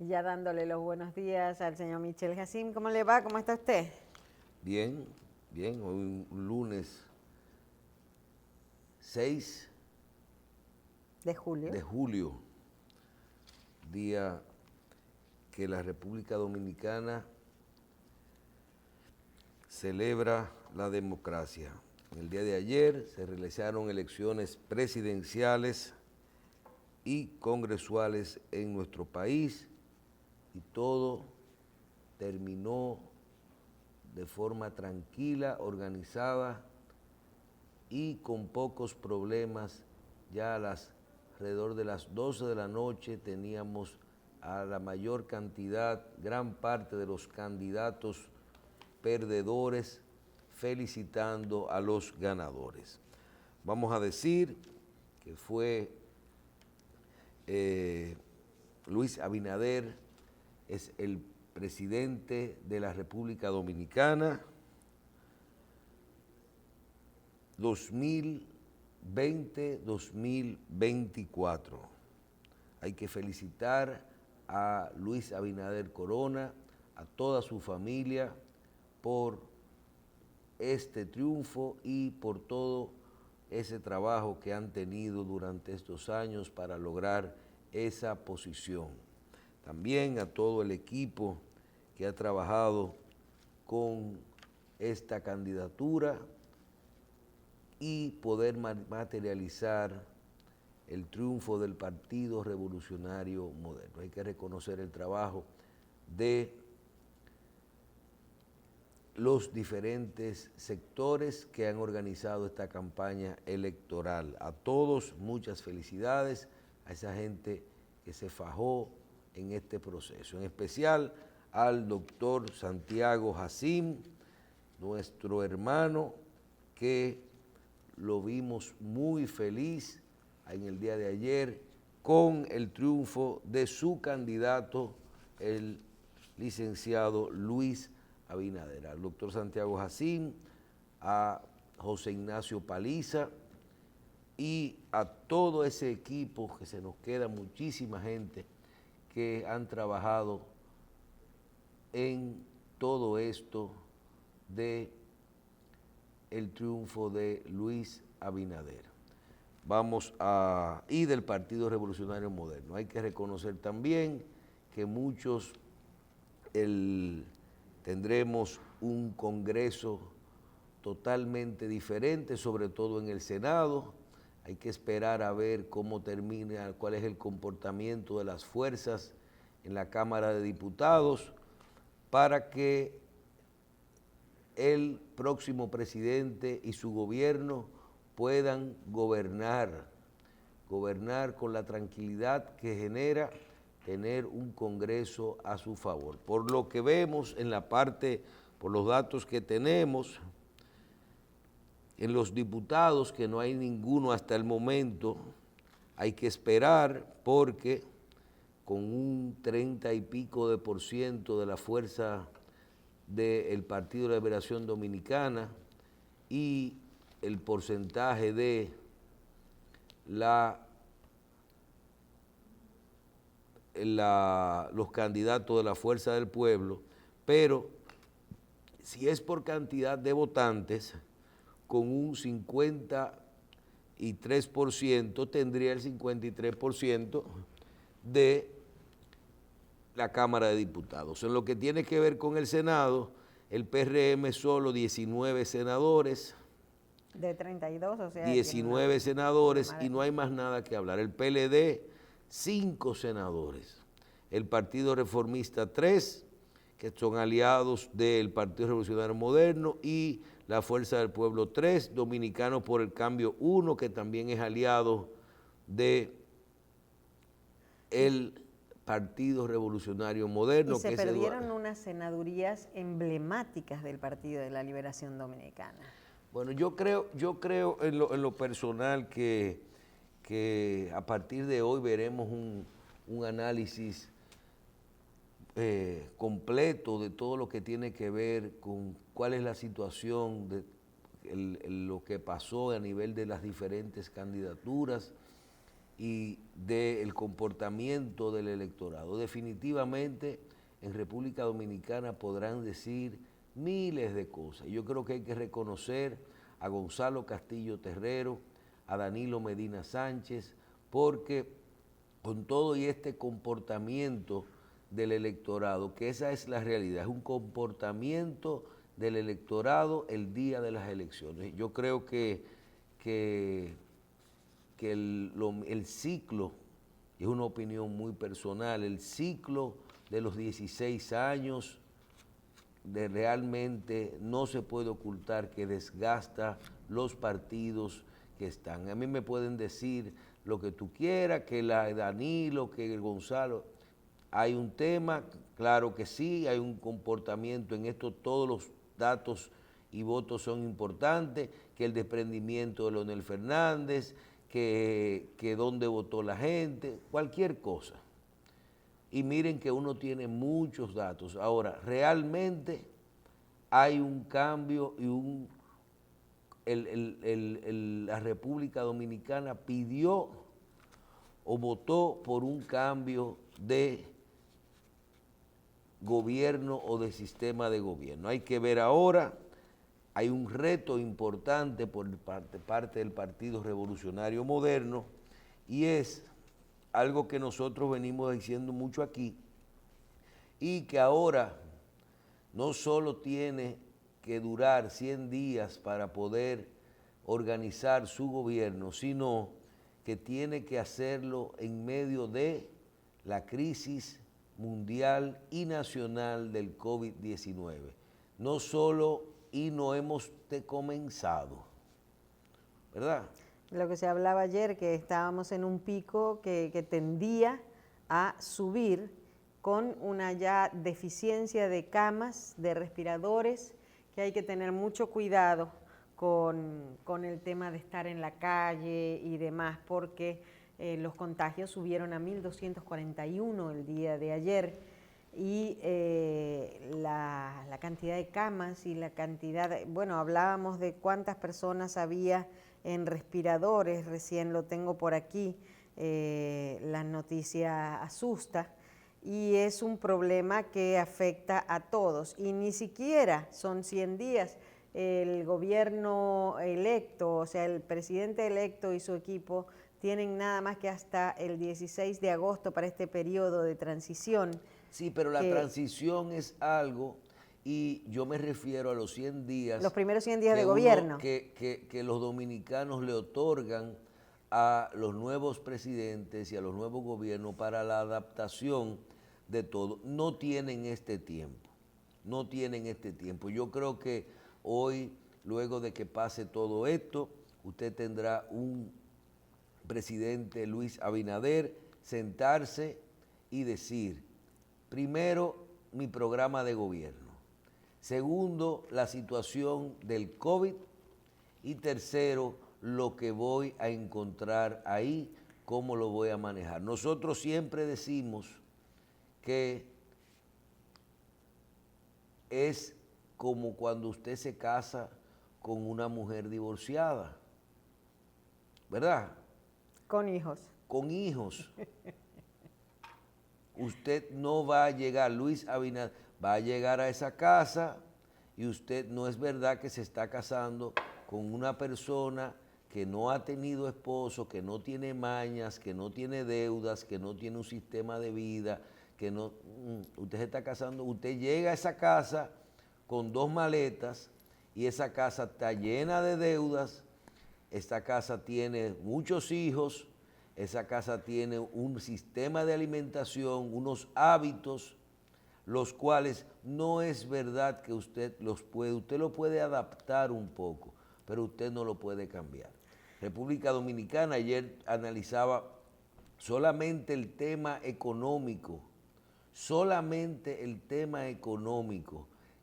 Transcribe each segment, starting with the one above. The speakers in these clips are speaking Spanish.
ya dándole los buenos días al señor Michel Jacín. ¿Cómo le va? ¿Cómo está usted? Bien, bien. Hoy un lunes 6 De julio. de julio, día que la República Dominicana celebra la democracia. El día de ayer se realizaron elecciones presidenciales y congresuales en nuestro país y todo terminó de forma tranquila, organizada y con pocos problemas. Ya alrededor de las 12 de la noche teníamos a la mayor cantidad, gran parte de los candidatos perdedores felicitando a los ganadores. Vamos a decir que fue Luis Abinader es el presidente de la República Dominicana 2020-2024. Hay que felicitar a Luis Abinader Corona, a toda su familia por este triunfo y por todo ese trabajo que han tenido durante estos años para lograr esa posición. También a todo el equipo que ha trabajado con esta candidatura y poder materializar el triunfo del Partido Revolucionario Moderno. Hay que reconocer el trabajo de los diferentes sectores que han organizado esta campaña electoral. A todos, muchas felicidades a esa gente que se fajó en este proceso, en especial al doctor Santiago Jacín, nuestro hermano, que lo vimos muy feliz en el día de ayer con el triunfo de su candidato, el licenciado Luis Abinader. Al doctor Santiago Jacín, a José Ignacio Paliza y a todo ese equipo, que se nos queda muchísima gente que han trabajado en todo esto de el triunfo de Luis Abinader. Y del Partido Revolucionario Moderno. Hay que reconocer también que muchos tendremos un Congreso totalmente diferente, sobre todo en el Senado. Hay que esperar a ver cómo termina, cuál es el comportamiento de las fuerzas en la Cámara de Diputados para que el próximo presidente y su gobierno puedan gobernar con la tranquilidad que genera tener un Congreso a su favor. Por lo que vemos en la parte, por los datos que tenemos, en los diputados, que no hay ninguno hasta el momento, hay que esperar porque con un 30 y pico de % de la fuerza del Partido de la Liberación Dominicana y el porcentaje de los candidatos de la Fuerza del Pueblo, pero si es por cantidad de votantes, con un 53% tendría el 53% de la Cámara de Diputados. En lo que tiene que ver con el Senado, el PRM solo 19 senadores. De 32, o sea, 19 senadores y no hay más nada que hablar. El PLD, 5 senadores. El Partido Reformista, 3, que son aliados del Partido Revolucionario Moderno, y la Fuerza del Pueblo, 3, Dominicanos por el Cambio, 1, que también es aliado de el Partido Revolucionario Moderno. Y se perdieron unas senadurías emblemáticas del Partido de la Liberación Dominicana. Bueno, yo creo en lo personal que a partir de hoy veremos un análisis completo de todo lo que tiene que ver con cuál es la situación de lo que pasó a nivel de las diferentes candidaturas y del comportamiento del electorado. Definitivamente en República Dominicana podrán decir miles de cosas. Yo creo que hay que reconocer a Gonzalo Castillo Terrero, a Danilo Medina Sánchez, porque con todo y este comportamiento del electorado, que esa es la realidad, es un comportamiento del electorado el día de las elecciones. Yo creo que el ciclo, es una opinión muy personal, el ciclo de los 16 años realmente no se puede ocultar que desgasta los partidos que están. A mí me pueden decir lo que tú quieras, que la Danilo, que el Gonzalo, hay un tema, claro que sí, hay un comportamiento en esto, todos los datos y votos son importantes, que el desprendimiento de Leonel Fernández, que dónde votó la gente, cualquier cosa. Y miren que uno tiene muchos datos. Ahora, realmente hay un cambio y la República Dominicana pidió o votó por un cambio de gobierno o de sistema de gobierno. Hay que ver ahora, hay un reto importante por parte del Partido Revolucionario Moderno y es algo que nosotros venimos diciendo mucho aquí y que ahora no solo tiene que durar 100 días para poder organizar su gobierno, sino que tiene que hacerlo en medio de la crisis mundial y nacional del COVID-19. No solo y no hemos comenzado, ¿verdad? Lo que se hablaba ayer, que estábamos en un pico que tendía a subir con una ya deficiencia de camas, de respiradores, que hay que tener mucho cuidado con el tema de estar en la calle y demás, porque los contagios subieron a 1.241 el día de ayer y la cantidad de camas y la cantidad, bueno, hablábamos de cuántas personas había en respiradores, recién lo tengo por aquí, la noticia asusta y es un problema que afecta a todos y ni siquiera son 100 días. El gobierno electo, o sea, el presidente electo y su equipo tienen nada más que hasta el 16 de agosto para este periodo de transición. Sí, pero la transición es algo, y yo me refiero a los 100 días. Los primeros 100 días de gobierno. Que los dominicanos le otorgan a los nuevos presidentes y a los nuevos gobiernos para la adaptación de todo. No tienen este tiempo, no tienen este tiempo. Yo creo que hoy, luego de que pase todo esto, usted tendrá un presidente Luis Abinader sentarse y decir, primero, mi programa de gobierno. Segundo, la situación del COVID. Y tercero, lo que voy a encontrar ahí, cómo lo voy a manejar. Nosotros siempre decimos que es como cuando usted se casa con una mujer divorciada, ¿verdad? Con hijos. Con hijos. Usted no va a llegar, Luis Abinader, va a llegar a esa casa y usted no es verdad que se está casando con una persona que no ha tenido esposo, que no tiene mañas, que no tiene deudas, que no tiene un sistema de vida, que no, usted se está casando, usted llega a esa casa con 2 maletas y esa casa está llena de deudas, esta casa tiene muchos hijos, esa casa tiene un sistema de alimentación, unos hábitos, los cuales no es verdad que usted lo puede adaptar un poco, pero usted no lo puede cambiar. República Dominicana, ayer analizaba solamente el tema económico,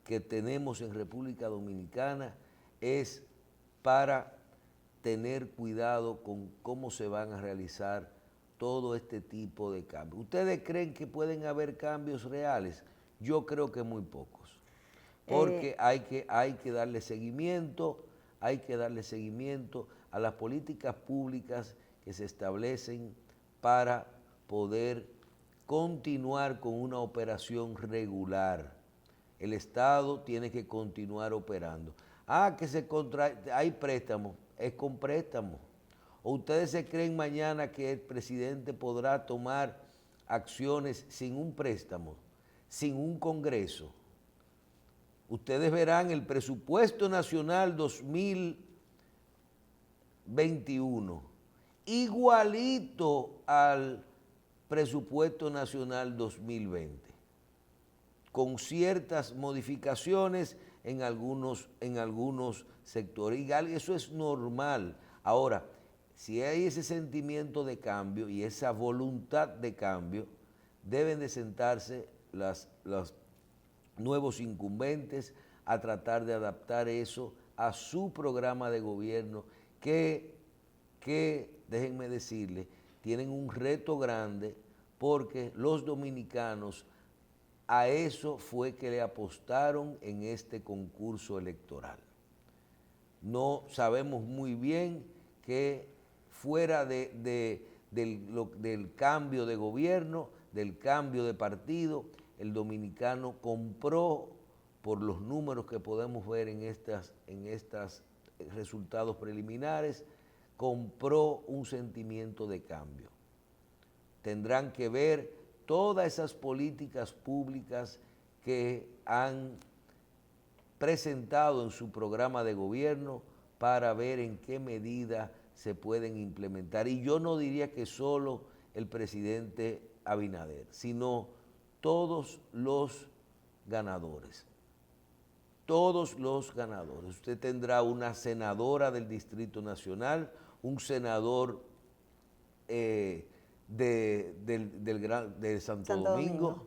que tenemos en República Dominicana es para tener cuidado con cómo se van a realizar todo este tipo de cambios. ¿Ustedes creen que pueden haber cambios reales? Yo creo que muy pocos, porque hay que darle seguimiento, a las políticas públicas que se establecen para poder continuar con una operación regular. El Estado tiene que continuar operando. Hay préstamos, es con préstamos. ¿O ustedes se creen mañana que el presidente podrá tomar acciones sin un préstamo, sin un Congreso? Ustedes verán el presupuesto nacional 2021, igualito al presupuesto nacional 2020, con ciertas modificaciones en algunos sectores. Y eso es normal. Ahora, si hay ese sentimiento de cambio y esa voluntad de cambio, deben de sentarse los nuevos incumbentes a tratar de adaptar eso a su programa de gobierno que déjenme decirles, tienen un reto grande porque los dominicanos a eso fue que le apostaron en este concurso electoral. No sabemos muy bien que fuera del cambio de gobierno, del cambio de partido, el dominicano compró, por los números que podemos ver en estos resultados preliminares, compró un sentimiento de cambio. Tendrán que ver todas esas políticas públicas que han presentado en su programa de gobierno para ver en qué medida se pueden implementar. Y yo no diría que solo el presidente Abinader, sino todos los ganadores. Todos los ganadores. Usted tendrá una senadora del Distrito Nacional, un senador de Santo Domingo,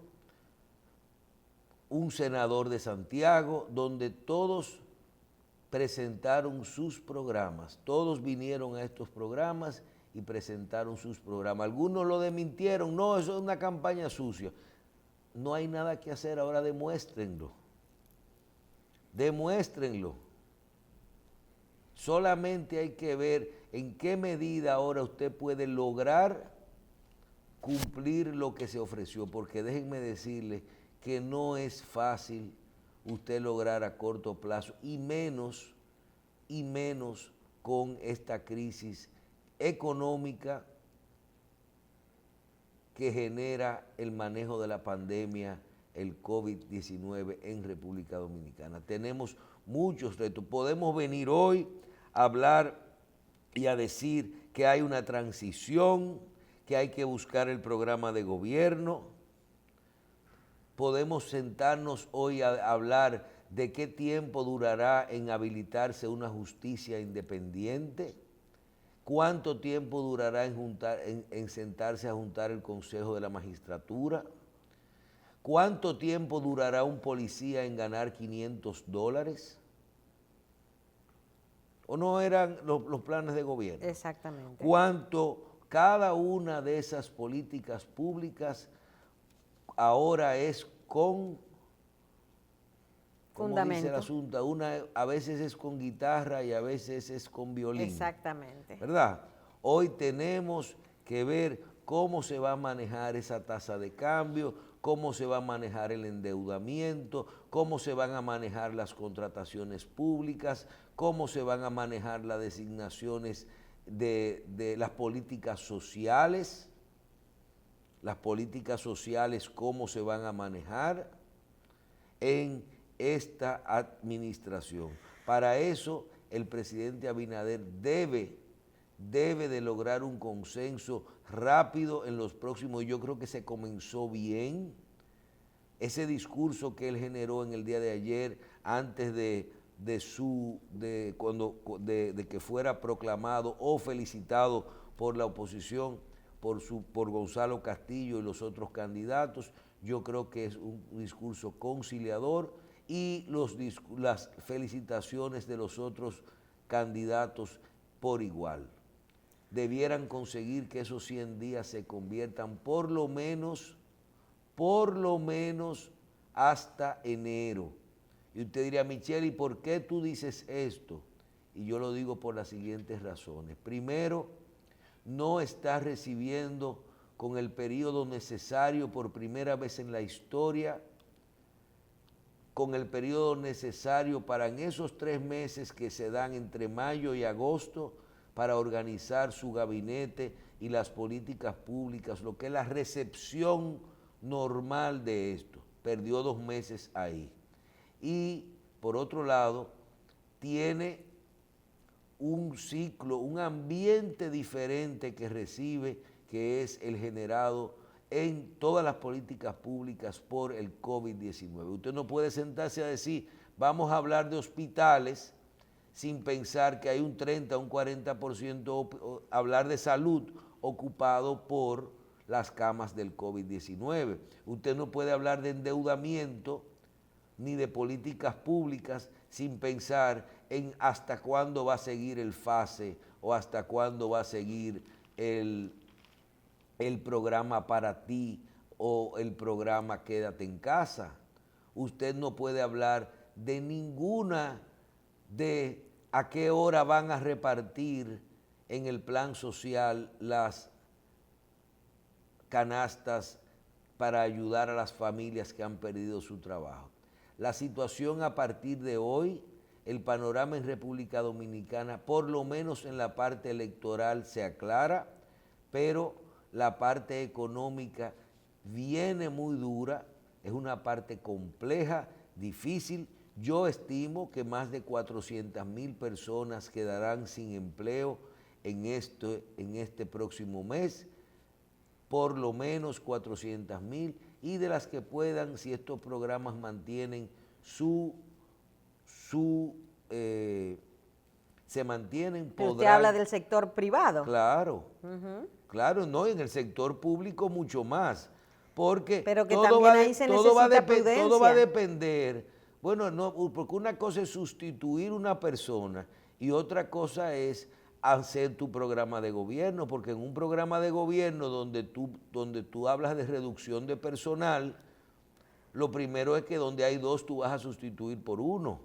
un senador de Santiago, donde todos presentaron sus programas. Todos vinieron a estos programas y presentaron sus programas. Algunos lo desmintieron, no, eso es una campaña sucia. No hay nada que hacer, ahora demuéstrenlo. Demuéstrenlo. Solamente hay que ver en qué medida ahora usted puede lograr cumplir lo que se ofreció, porque déjenme decirles que no es fácil usted lograr a corto plazo, y menos con esta crisis económica que genera el manejo de la pandemia, el COVID-19 en República Dominicana. Tenemos muchos retos. Podemos venir hoy a hablar y a decir que hay una transición, que hay que buscar el programa de gobierno. Podemos sentarnos hoy a hablar de qué tiempo durará en habilitarse una justicia independiente, cuánto tiempo durará en sentarse a juntar el Consejo de la Magistratura, cuánto tiempo durará un policía en ganar $500. ¿O no eran los planes de gobierno? Exactamente. Cuánto cada una de esas políticas públicas ahora es con fundamento. Dice el asunto, a veces es con guitarra y a veces es con violín. Exactamente. ¿Verdad? Hoy tenemos que ver cómo se va a manejar esa tasa de cambio, cómo se va a manejar el endeudamiento, cómo se van a manejar las contrataciones públicas, cómo se van a manejar las designaciones de las políticas sociales, cómo se van a manejar en esta administración. Para eso el presidente Abinader debe de lograr un consenso rápido en los próximos. Yo creo que se comenzó bien. Ese discurso que él generó en el día de ayer, antes de que fuera proclamado o felicitado por la oposición, por Gonzalo Castillo y los otros candidatos, yo creo que es un discurso conciliador, y las felicitaciones de los otros candidatos por igual. Debieran conseguir que esos 100 días se conviertan por lo menos hasta enero. Y usted diría, Michelle, ¿y por qué tú dices esto? Y yo lo digo por las siguientes razones. Primero, no está recibiendo con el periodo necesario por primera vez en la historia, con el periodo necesario para en esos 3 meses que se dan entre mayo y agosto para organizar su gabinete y las políticas públicas, lo que es la recepción normal de esto. Perdió 2 meses ahí. Y por otro lado, tiene un ciclo, un ambiente diferente que recibe, que es el generado en todas las políticas públicas por el COVID-19. Usted no puede sentarse a decir, vamos a hablar de hospitales sin pensar que hay un 30, un 40%, hablar de salud ocupado por las camas del COVID-19. Usted no puede hablar de endeudamiento ni de políticas públicas sin pensar en hasta cuándo va a seguir el FASE o hasta cuándo va a seguir el programa Para Ti o el programa Quédate en Casa. Usted no puede hablar de ninguna de a qué hora van a repartir en el plan social las canastas para ayudar a las familias que han perdido su trabajo. La situación a partir de hoy, el panorama en República Dominicana, por lo menos en la parte electoral, se aclara, pero la parte económica viene muy dura, es una parte compleja, difícil. Yo estimo que más de 400,000 personas quedarán sin empleo en este próximo mes, por lo menos 400,000, y de las que puedan, si estos programas mantienen se mantienen, Pero podrán... usted habla del sector privado. Claro, claro, no, en el sector público mucho más, porque pero que también ahí se necesita prudencia. todo va a depender, bueno, no, porque una cosa es sustituir una persona y otra cosa es hacer tu programa de gobierno, porque en un programa de gobierno donde tú hablas de reducción de personal, lo primero es que donde hay 2 tú vas a sustituir por 1,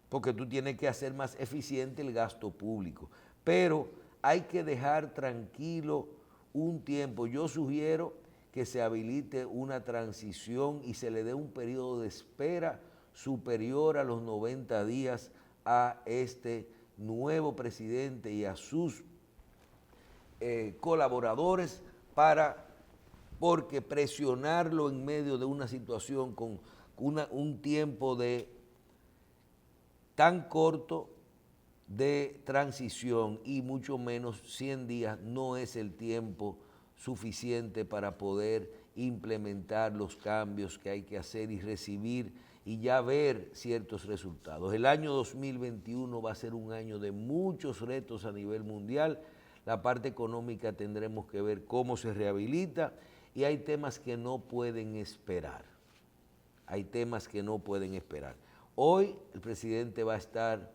porque tú tienes que hacer más eficiente el gasto público. Pero hay que dejar tranquilo un tiempo. Yo sugiero que se habilite una transición y se le dé un periodo de espera superior a los 90 días a este nuevo presidente y a sus colaboradores, porque presionarlo en medio de una situación con un tiempo tan corto de transición y mucho menos 100 días no es el tiempo suficiente para poder implementar los cambios que hay que hacer y recibir y ya ver ciertos resultados. El año 2021 va a ser un año de muchos retos a nivel mundial. La parte económica tendremos que ver cómo se rehabilita y hay temas que no pueden esperar. Hay temas que no pueden esperar. Hoy el presidente va a estar,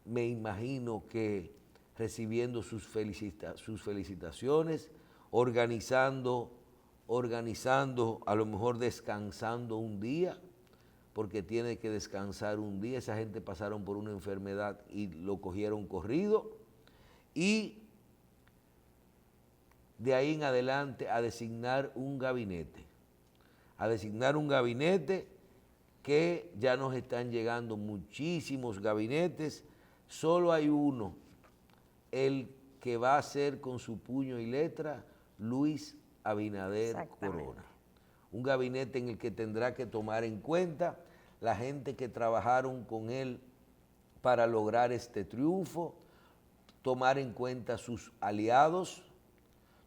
me imagino que recibiendo sus felicitaciones, organizando, a lo mejor descansando un día, porque tiene que descansar un día. Esa gente pasaron por una enfermedad y lo cogieron corrido. Y de ahí en adelante a designar un gabinete. Que ya nos están llegando muchísimos gabinetes. Solo hay uno, el que va a ser con su puño y letra, Luis Abinader Corona. Un gabinete en el que tendrá que tomar en cuenta la gente que trabajaron con él para lograr este triunfo, tomar en cuenta sus aliados,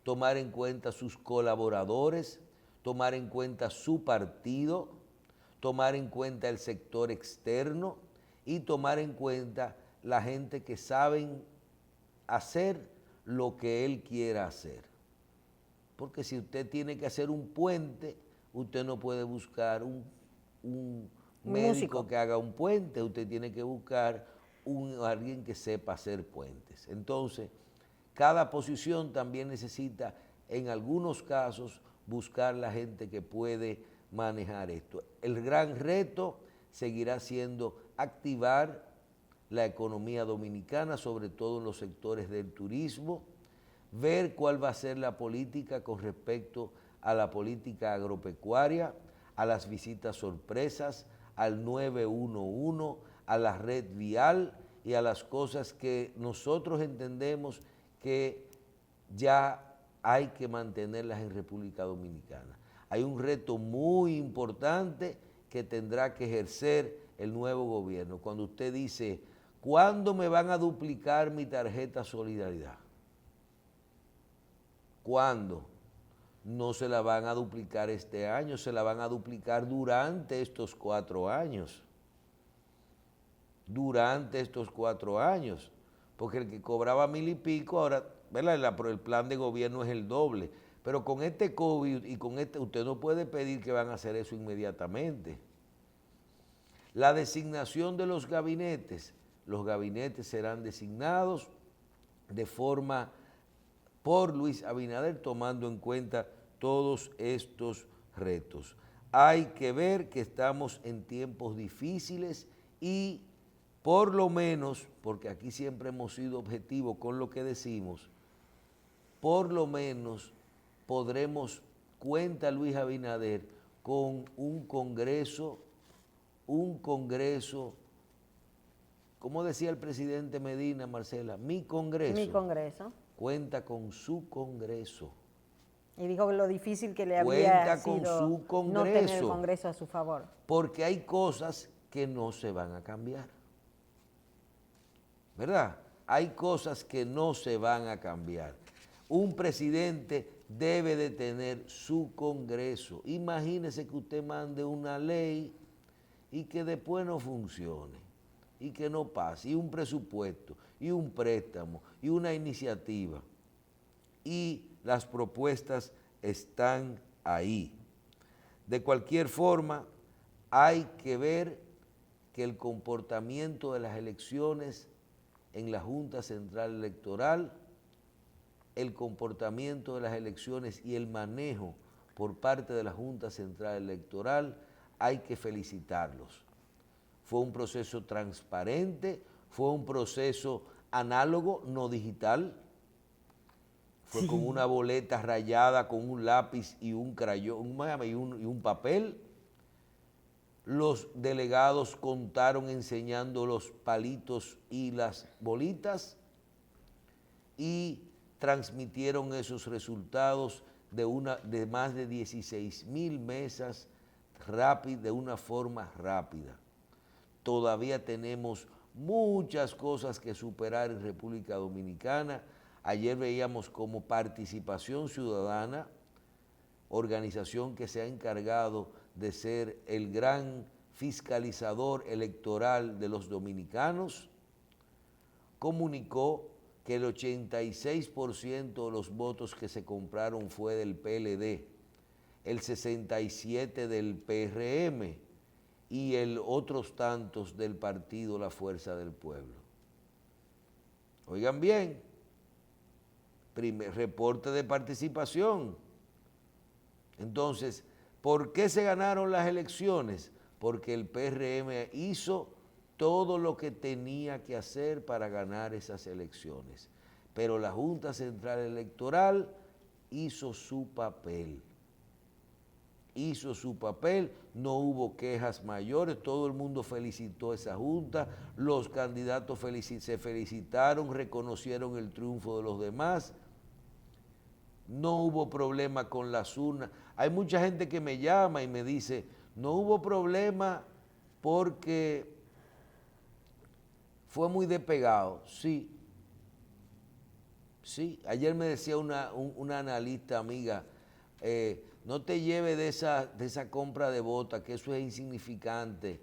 tomar en cuenta sus colaboradores, tomar en cuenta su partido, tomar en cuenta el sector externo y tomar en cuenta la gente que saben hacer lo que él quiera hacer. Porque si usted tiene que hacer un puente, usted no puede buscar un médico que haga un puente, usted tiene que buscar alguien que sepa hacer puentes. Entonces, cada posición también necesita, en algunos casos, buscar la gente que puede manejar esto. El gran reto seguirá siendo activar la economía dominicana, sobre todo en los sectores del turismo, ver cuál va a ser la política con respecto a la política agropecuaria, a las visitas sorpresas, al 911, a la red vial y a las cosas que nosotros entendemos que ya hay que mantenerlas en República Dominicana. Hay un reto muy importante que tendrá que ejercer el nuevo gobierno. Cuando usted dice, ¿cuándo me van a duplicar mi tarjeta Solidaridad? ¿Cuándo? No se la van a duplicar este año, se la van a duplicar durante estos 4 años. Durante estos 4 años. Porque el que cobraba 1,000 y pico, ahora, ¿verdad? El plan de gobierno es el doble. Pero con este COVID y con usted no puede pedir que van a hacer eso inmediatamente. La designación de los gabinetes serán designados de forma por Luis Abinader, tomando en cuenta todos estos retos. Hay que ver que estamos en tiempos difíciles y por lo menos, porque aquí siempre hemos sido objetivos con lo que decimos, por lo menos podremos, cuenta Luis Abinader, con un Congreso, como decía el presidente Medina, Marcela, mi Congreso. Cuenta con su Congreso. Y dijo que lo difícil que le había sido no tener el Congreso a su favor. Porque hay cosas que no se van a cambiar. ¿Verdad? Hay cosas que no se van a cambiar. Un presidente debe de tener su Congreso. Imagínese que usted mande una ley y que después no funcione, y que no pase, y un presupuesto, y un préstamo, y una iniciativa. Y las propuestas están ahí. De cualquier forma, hay que ver que el comportamiento de las elecciones en la Junta Central Electoral, el comportamiento de las elecciones y el manejo por parte de la Junta Central Electoral, hay que felicitarlos. Fue un proceso transparente, fue un proceso análogo, no digital. Fue con una boleta rayada, con un lápiz y un crayón y un papel. Los delegados contaron enseñando los palitos y las bolitas y transmitieron esos resultados de más de 16,000 mesas de una forma rápida. Todavía tenemos muchas cosas que superar en República Dominicana. Ayer veíamos como Participación Ciudadana, organización que se ha encargado de ser el gran fiscalizador electoral de los dominicanos, comunicó que el 86% de los votos que se compraron fue del PLD, el 67% del PRM y el otros tantos del partido La Fuerza del Pueblo. Oigan bien, primer reporte de participación. Entonces, ¿por qué se ganaron las elecciones? Porque el PRM hizo todo lo que tenía que hacer para ganar esas elecciones. Pero la Junta Central Electoral hizo su papel. Hizo su papel, no hubo quejas mayores, todo el mundo felicitó a esa Junta, los candidatos se felicitaron, reconocieron el triunfo de los demás. No hubo problema con las urnas. Hay mucha gente que me llama y me dice, no hubo problema porque fue muy despegado. Sí. Ayer me decía una analista amiga, no te lleves de esa compra de botas, que eso es insignificante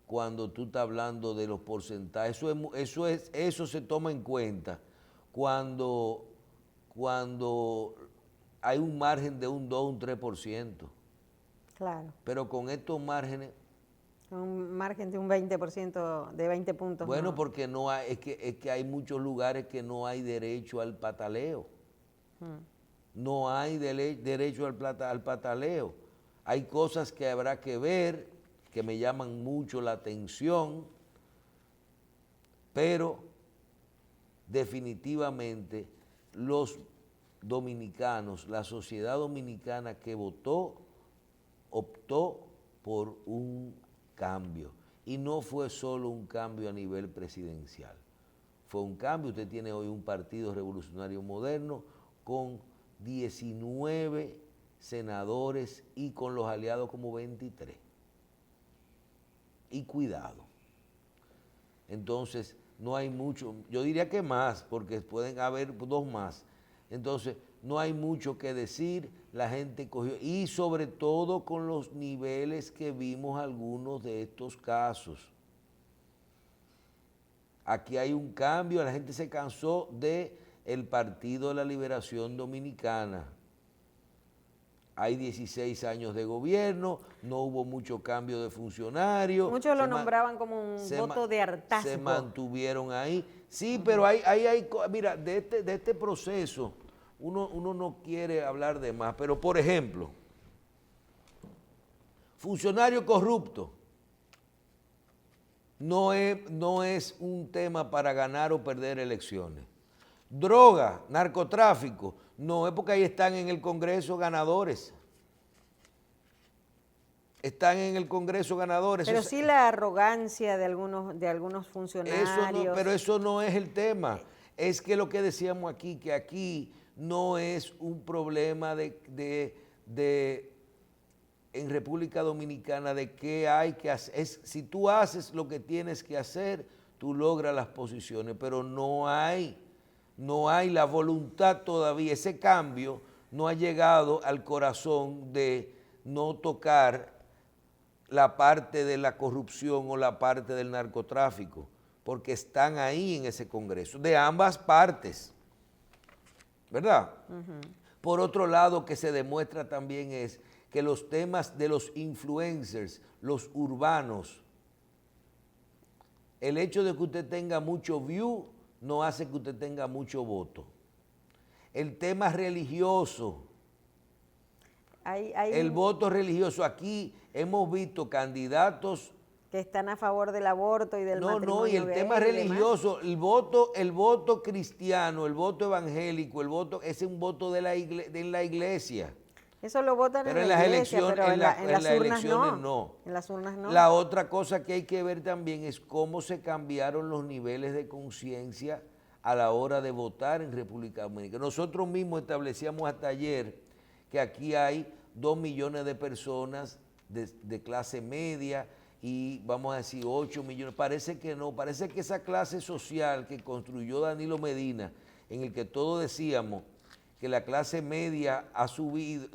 cuando tú estás hablando de los porcentajes. Eso se toma en cuenta cuando hay un margen de un 2, un 3%. Claro. Pero con estos márgenes... Un margen de un 20%, de 20 puntos. Bueno, no. Porque no hay, es que hay muchos lugares que no hay derecho al pataleo. No hay derecho al pataleo. Hay cosas que habrá que ver, que me llaman mucho la atención, pero definitivamente los dominicanos, la sociedad dominicana que votó, optó por un cambio. Y no fue solo un cambio a nivel presidencial. Fue un cambio, usted tiene hoy un partido revolucionario moderno con 19 senadores y con los aliados como 23. Y cuidado. Entonces, no hay mucho, yo diría que más, porque pueden haber dos más. Entonces, no hay mucho que decir, la gente cogió, y sobre todo con los niveles que vimos algunos de estos casos. Aquí hay un cambio, la gente se cansó del Partido de la Liberación Dominicana. Hay 16 años de gobierno, no hubo mucho cambio de funcionarios. Muchos lo nombraban como un voto de hartazgo. Se mantuvieron ahí. Sí, pero mira, de este proceso, uno no quiere hablar de más, pero por ejemplo, funcionario corrupto no es un tema para ganar o perder elecciones. Droga, narcotráfico, no es porque ahí están en el Congreso ganadores. Están en el Congreso ganadores. Pero sí la arrogancia de algunos funcionarios. Pero eso no es el tema. Es que lo que decíamos aquí, que aquí no es un problema en República Dominicana de qué hay que hacer. Si tú haces lo que tienes que hacer, tú logras las posiciones, pero no hay la voluntad todavía. Ese cambio no ha llegado al corazón de no tocar la parte de la corrupción o la parte del narcotráfico, porque están ahí en ese Congreso, de ambas partes, ¿verdad? Por otro lado, que se demuestra también es que los temas de los influencers, los urbanos, el hecho de que usted tenga mucho view no hace que usted tenga mucho voto. El tema religioso, el voto religioso, aquí hemos visto candidatos que están a favor del aborto y del matrimonio. No, y el tema religioso, el voto cristiano, el voto evangélico, es un voto de la iglesia. Eso lo votan pero en la iglesia, elecciones, pero en las urnas elecciones no. En las urnas no. La otra cosa que hay que ver también es cómo se cambiaron los niveles de conciencia a la hora de votar en República Dominicana. Nosotros mismos establecíamos hasta ayer que aquí hay 2 millones de personas de clase media y vamos a decir 8 millones. Parece que no, parece que esa clase social que construyó Danilo Medina, en el que todos decíamos que la clase media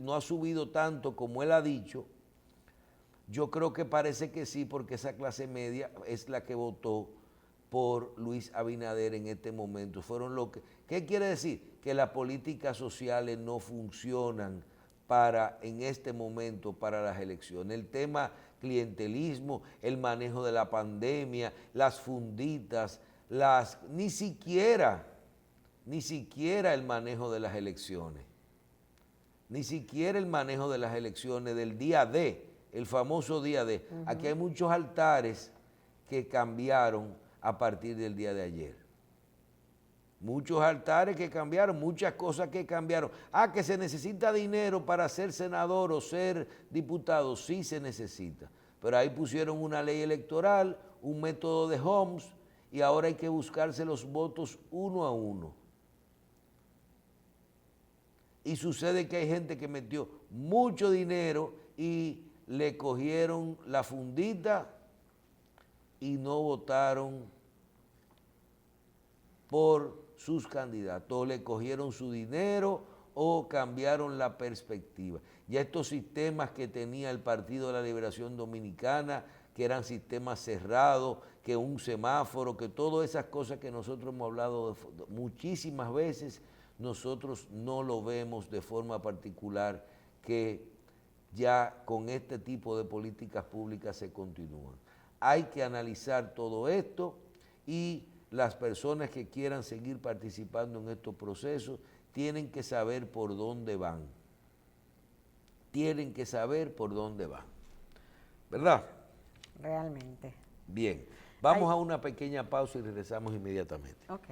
no ha subido tanto como él ha dicho, yo creo que parece que sí, porque esa clase media es la que votó por Luis Abinader en este momento. ¿Qué quiere decir? Que las políticas sociales no funcionan en este momento para las elecciones. El tema clientelismo, el manejo de la pandemia, las funditas, ni siquiera el manejo de las elecciones. Ni siquiera el manejo de las elecciones del día D, el famoso día D. Aquí hay muchos altares que cambiaron a partir del día de ayer. Muchos altares que cambiaron, muchas cosas que cambiaron. Que se necesita dinero para ser senador o ser diputado, sí se necesita. Pero ahí pusieron una ley electoral, un método de Homs, y ahora hay que buscarse los votos uno a uno. Y sucede que hay gente que metió mucho dinero y le cogieron la fundita y no votaron por sus candidatos, le cogieron su dinero o cambiaron la perspectiva. Ya estos sistemas que tenía el Partido de la Liberación Dominicana, que eran sistemas cerrados, que un semáforo, que todas esas cosas que nosotros hemos hablado muchísimas veces, nosotros no lo vemos de forma particular, que ya con este tipo de políticas públicas se continúan. Hay que analizar todo esto y las personas que quieran seguir participando en estos procesos tienen que saber por dónde van. Tienen que saber por dónde van. ¿Verdad? Realmente. Bien. Vamos a una pequeña pausa y regresamos inmediatamente. Ok.